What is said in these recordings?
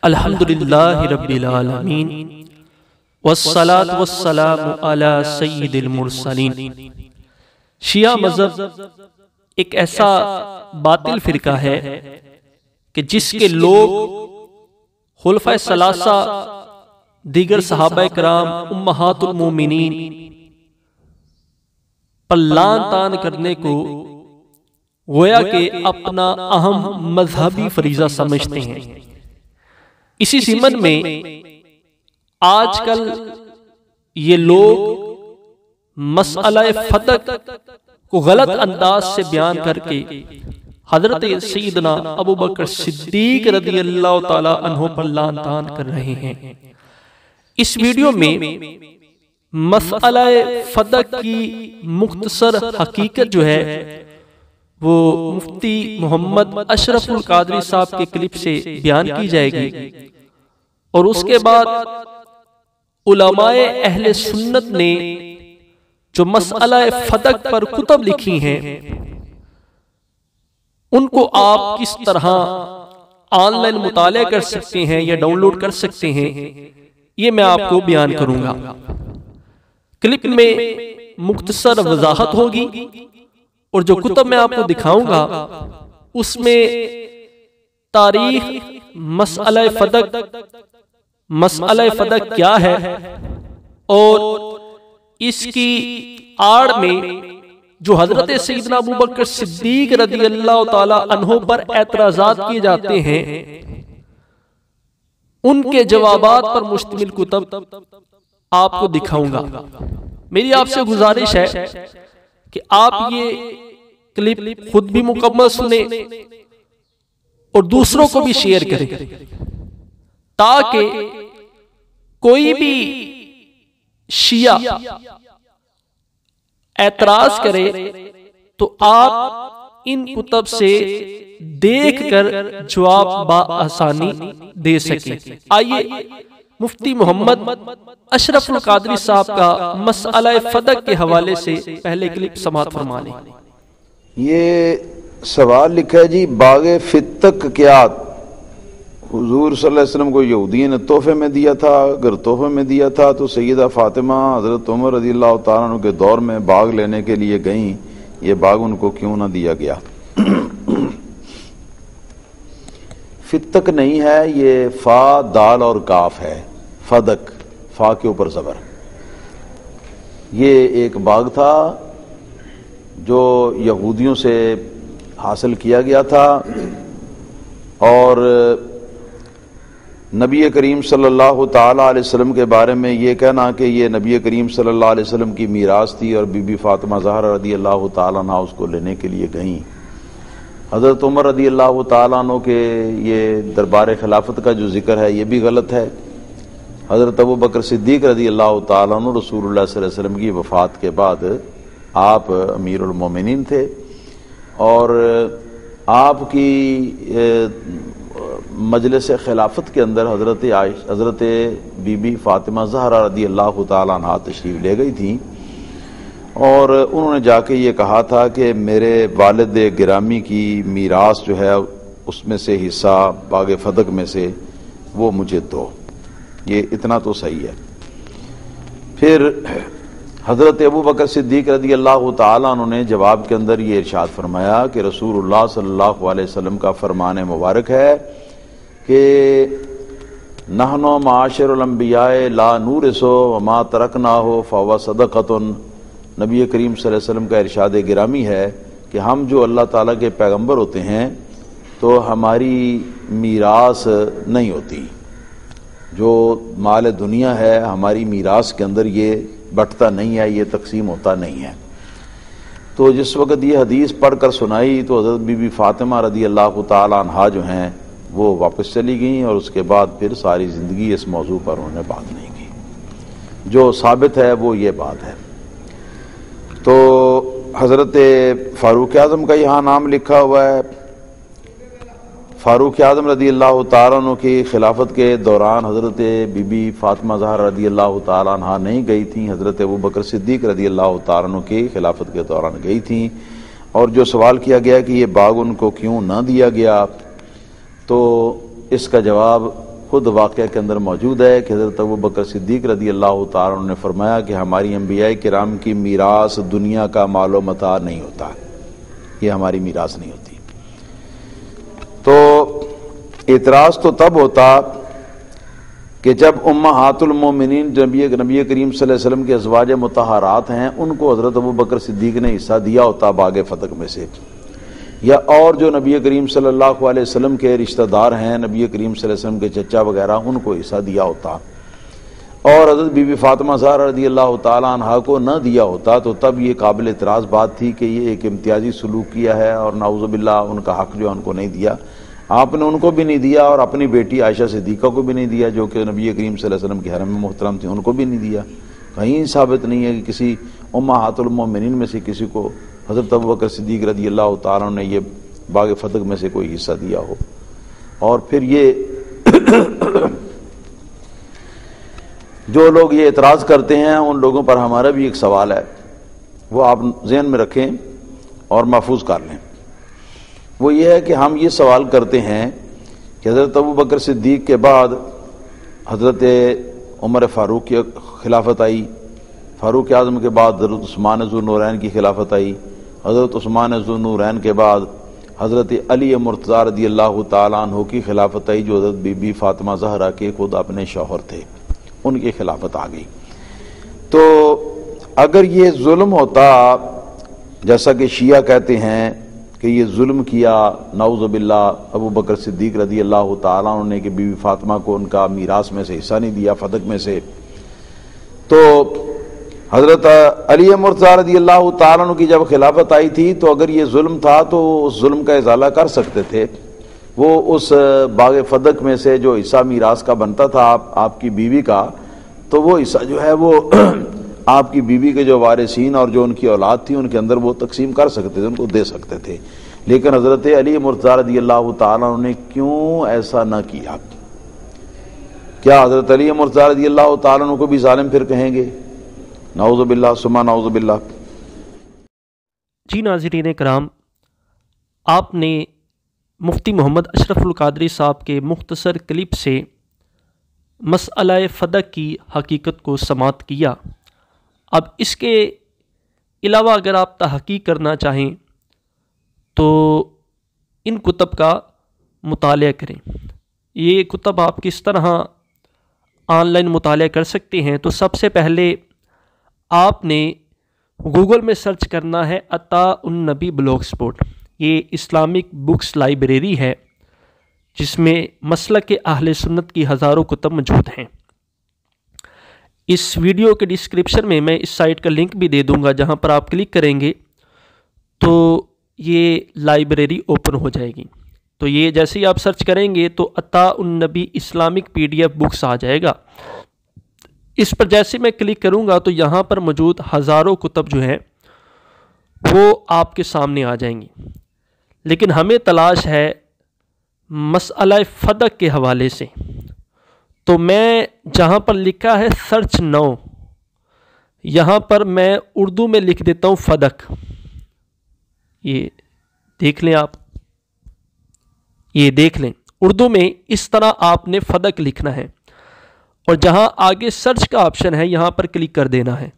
الحمدللہ رب العالمین والصلاة والسلام علی سید المرسلین۔ شیعہ مذہب ایک ایسا باطل فرقہ ہے کہ جس کے لوگ خلفائے ثلاثہ، دیگر صحابہ کرام، امہات المومنین پر لعن طعن کرنے کو گویا کہ اپنا اہم مذہبی فریضہ سمجھتے ہیں۔ اسی ضمن میں آج کل یہ لوگ مسئلہ فتق کو غلط انداز سے بیان کر کے حضرت سیدنا ابو بکر صدیق رضی اللہ تعالی عنہ پر لعن طعن کر رہے ہیں۔ اس ویڈیو میں مسئلہ فتق کی مختصر حقیقت جو ہے وہ مفتی محمد اشرف القادری صاحب کے کلپ سے بیان کی جائے گی، اور اس کے بعد علماء اہل سنت نے جو مسئلہ فتق پر کتب لکھی ہیں ان کو آپ کس طرح آن لائن مطالعہ کر سکتے ہیں یا ڈاؤن لوڈ کر سکتے ہیں، یہ میں آپ کو بیان کروں گا۔ کلپ میں مختصر وضاحت ہوگی، اور جو کتب میں آپ کو دکھاؤں گا اس میں تاریخ مسئلہ فتق کیا ہے، اور اس کی آڑ میں جو حضرت سیدنا ابو بکر صدیق رضی اللہ تعالی عنہ پر اعتراضات کیے جاتے ہیں ان کے جوابات پر مشتمل کتب آپ کو دکھاؤں گا۔ میری آپ سے گزارش ہے کہ آپ یہ کلپ خود بھی مکمل سنیں اور دوسروں کو بھی شیئر کریں، تاکہ کوئی بھی شیعہ اعتراض کرے تو آپ ان کتب سے دیکھ کر جواب بآسانی دے سکیں۔ آئیے مفتی محمد اشرف القادری صاحب کا مسئلہ فتق کے حوالے سے پہلے کلپ سماعت فرما لیں۔ یہ سوال لکھا ہے جی، باغ فتق کیا حضور صلی اللہ علیہ وسلم کو یہودیوں نے تحفے میں دیا تھا؟ اگر تحفے میں دیا تھا تو سیدہ فاطمہ حضرت عمر رضی اللہ تعالیٰ عنہ کے دور میں باغ لینے کے لیے گئیں، یہ باغ ان کو کیوں نہ دیا گیا؟ فتق نہیں ہے، یہ فا دال اور کاف ہے، فدق، فا کے اوپر زبر۔ یہ ایک باغ تھا جو یہودیوں سے حاصل کیا گیا تھا، اور نبی کریم صلی اللہ تعالی علیہ وسلم کے بارے میں یہ کہنا کہ یہ نبی کریم صلی اللہ علیہ وسلم کی میراث تھی، اور بی بی فاطمہ زہرا رضی اللہ تعالیٰ عنہ اس کو لینے کے لیے گئیں۔ حضرت عمر رضی اللہ تعالیٰ عنہ کے یہ دربار خلافت کا جو ذکر ہے یہ بھی غلط ہے۔ حضرت ابو بکر صدیق رضی اللہ تعالیٰ عنہ رسول اللہ صلی اللہ علیہ وسلم کی وفات کے بعد آپ امیر المومنین تھے، اور آپ کی مجلس خلافت کے اندر حضرت بی بی فاطمہ زہرا رضی اللہ تعالیٰ عنہ تشریف لے گئی تھیں، اور انہوں نے جا کے یہ کہا تھا کہ میرے والد گرامی کی میراث جو ہے اس میں سے حصہ باغ فتق میں سے وہ مجھے دو۔ یہ اتنا تو صحیح ہے۔ پھر حضرت ابو بکر صدیق رضی اللہ تعالیٰ عنہ نے جواب کے اندر یہ ارشاد فرمایا کہ رسول اللہ صلی اللہ علیہ وسلم کا فرمان مبارک ہے کہ نحن معاشر الانبیاء لا نورث وما ترکناہ فہو صدقۃ۔ نبی کریم صلی اللہ علیہ وسلم کا ارشاد گرامی ہے کہ ہم جو اللہ تعالیٰ کے پیغمبر ہوتے ہیں تو ہماری میراث نہیں ہوتی، جو مال دنیا ہے ہماری میراث کے اندر یہ بٹتا نہیں ہے، یہ تقسیم ہوتا نہیں ہے۔ تو جس وقت یہ حدیث پڑھ کر سنائی تو حضرت بی بی فاطمہ رضی اللہ تعالیٰ عنہا جو ہیں وہ واپس چلی گئیں، اور اس کے بعد پھر ساری زندگی اس موضوع پر انہوں نے بات نہیں کی۔ جو ثابت ہے وہ یہ بات ہے۔ تو حضرت فاروق اعظم کا یہاں نام لکھا ہوا ہے۔ فاروق اعظم رضی اللہ تعالیٰ عنہ کی خلافت کے دوران حضرت بی بی فاطمہ زہرا رضی اللہ تعالیٰ عنہ نہیں گئی تھیں، حضرت ابو بکر صدیق رضی اللہ تعالیٰ عنہ کی خلافت کے دوران گئی تھیں۔ اور جو سوال کیا گیا کہ یہ باغ ان کو کیوں نہ دیا گیا، تو اس کا جواب خود واقعہ کے اندر موجود ہے کہ حضرت ابوبکر صدیق رضی اللہ تعالیٰ عنہ نے فرمایا کہ ہماری انبیاء کرام کی میراث دنیا کا مال و متاع نہیں ہوتا، یہ ہماری میراث نہیں ہوتی۔ تو اعتراض تو تب ہوتا کہ جب امہات المومنین نبی کریم صلی اللہ علیہ وسلم کے ازواج مطہرات ہیں، ان کو حضرت ابوبکر صدیق نے حصہ دیا ہوتا باغ فتح میں سے، یا اور جو نبی کریم صلی اللہ علیہ وسلم کے رشتہ دار ہیں، نبی کریم صلی اللہ علیہ وسلم کے چچا وغیرہ، ان کو حصہ دیا ہوتا، اور حضرت بی بی فاطمہ زہرا رضی اللہ تعالیٰ عنہا کو نہ دیا ہوتا، تو تب یہ قابل اعتراض بات تھی کہ یہ ایک امتیازی سلوک کیا ہے، اور نعوذ باللہ ان کا حق جو ہے ان کو نہیں دیا۔ آپ نے ان کو بھی نہیں دیا، اور اپنی بیٹی عائشہ صدیقہ کو بھی نہیں دیا جو کہ نبی کریم صلی اللہ علیہ وسلم کے حرم میں محترم تھیں، ان کو بھی نہیں دیا۔ کہیں ثابت نہیں ہے کہ کسی امہات المومنین میں سے کسی کو حضرت ابوبکر صدیق رضی اللہ تعالیٰ نے یہ باغ فتح میں سے کوئی حصہ دیا ہو۔ اور پھر یہ جو لوگ یہ اعتراض کرتے ہیں ان لوگوں پر ہمارا بھی ایک سوال ہے، وہ آپ ذہن میں رکھیں اور محفوظ کر لیں۔ وہ یہ ہے کہ ہم یہ سوال کرتے ہیں کہ حضرت ابوبکر صدیق کے بعد حضرت عمر فاروق کی خلافت آئی، فاروق اعظم کے بعد حضرت عثمان ذو النورین کی خلافت آئی، حضرت عثمان ذو النورین کے بعد حضرت علی مرتضیٰ رضی اللہ تعالیٰ عنہ کی خلافت آئی، جو حضرت بی بی فاطمہ زہرا کے خود اپنے شوہر تھے، ان کی خلافت آ گئی۔ تو اگر یہ ظلم ہوتا، جیسا کہ شیعہ کہتے ہیں کہ یہ ظلم کیا نعوذ باللہ ابوبکر صدیق رضی اللہ تعالیٰ عنہ نے کہ بی بی فاطمہ کو ان کا میراث میں سے حصہ نہیں دیا فتح میں سے، تو حضرت علی مرتضیٰ رضی اللہ تعالیٰ عنہ کی جب خلافت آئی تھی تو اگر یہ ظلم تھا تو اس ظلم کا ازالہ کر سکتے تھے، وہ اس باغ فتح میں سے جو حصہ میراث کا بنتا تھا آپ کی بیوی کا، تو وہ حصہ جو ہے وہ آپ کی بیوی کے جو وارثین اور جو ان کی اولاد تھی ان کے اندر وہ تقسیم کر سکتے تھے، ان کو دے سکتے تھے۔ لیکن حضرت علی مرتضیٰ رضی اللہ تعالیٰ عنہ نے کیوں ایسا نہ کیا؟ کیا حضرت علی مرتضیٰ رضی اللہ تعالیٰ عنہ کو بھی ظالم پھر کہیں گے؟ نعوذ باللہ ثم نعوذ باللہ۔ جی ناظرین کرام، آپ نے مفتی محمد اشرف القادری صاحب کے مختصر کلپ سے مسئلہ فتح کی حقیقت کو سماعت کیا۔ اب اس کے علاوہ اگر آپ تحقیق کرنا چاہیں تو ان کتب کا مطالعہ کریں۔ یہ کتب آپ کس طرح آن لائن مطالعہ کر سکتے ہیں؟ تو سب سے پہلے آپ نے گوگل میں سرچ کرنا ہے عطاء النبی بلاگ سپوٹ۔ یہ اسلامک بکس لائبریری ہے جس میں مسلک اہل سنت کی ہزاروں کتب موجود ہیں۔ اس ویڈیو کے ڈسکرپشن میں میں اس سائٹ کا لنک بھی دے دوں گا، جہاں پر آپ کلک کریں گے تو یہ لائبریری اوپن ہو جائے گی۔ تو یہ جیسے ہی آپ سرچ کریں گے تو عطاء النبی اسلامک PDF بکس آ جائے گا۔ اس پر جیسے میں کلک کروں گا تو یہاں پر موجود ہزاروں کتب جو ہیں وہ آپ کے سامنے آ جائیں گی، لیکن ہمیں تلاش ہے مسئلہ فتح کے حوالے سے۔ تو میں جہاں پر لکھا ہے سرچ نو، یہاں پر میں اردو میں لکھ دیتا ہوں فتح۔ یہ دیکھ لیں، آپ یہ دیکھ لیں، اردو میں اس طرح آپ نے فتح لکھنا ہے، اور جہاں آگے سرچ کا آپشن ہے یہاں پر کلک کر دینا ہے۔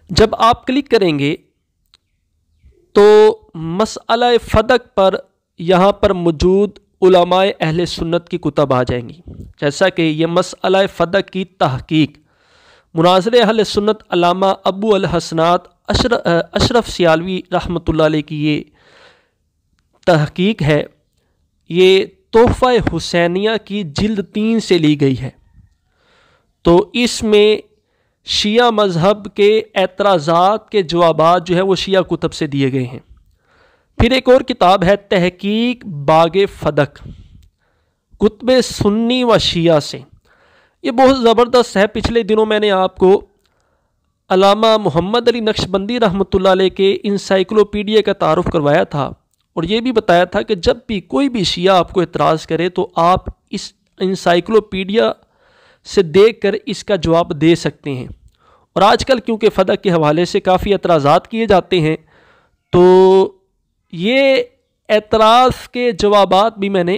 جب آپ کلک کریں گے تو مسئلہ فتح پر یہاں پر موجود علماء اہل سنت کی کتب آ جائیں گی، جیسا کہ یہ مسئلہ فتح کی تحقیق مناظر اہل سنت علامہ ابو الحسنات اشرف سیالوی رحمۃ اللہ علیہ کی یہ تحقیق ہے۔ یہ تحفہ حسینیہ کی جلد 3 سے لی گئی ہے۔ تو اس میں شیعہ مذہب کے اعتراضات کے جوابات جو ہے وہ شیعہ کتب سے دیے گئے ہیں۔ پھر ایک اور کتاب ہے تحقیق باغ فتح، کتب سنی و شیعہ سے۔ یہ بہت زبردست ہے۔ پچھلے دنوں میں نے آپ کو علامہ محمد علی نقشبندی رحمۃ اللہ علیہ کے انسائکلوپیڈیا کا تعارف کروایا تھا، اور یہ بھی بتایا تھا کہ جب بھی کوئی بھی شیعہ آپ کو اعتراض کرے تو آپ اس انسائکلوپیڈیا سے دیکھ کر اس کا جواب دے سکتے ہیں۔ اور آج کل کیونکہ فتح کے حوالے سے کافی اعتراضات کیے جاتے ہیں، تو یہ اعتراض کے جوابات بھی میں نے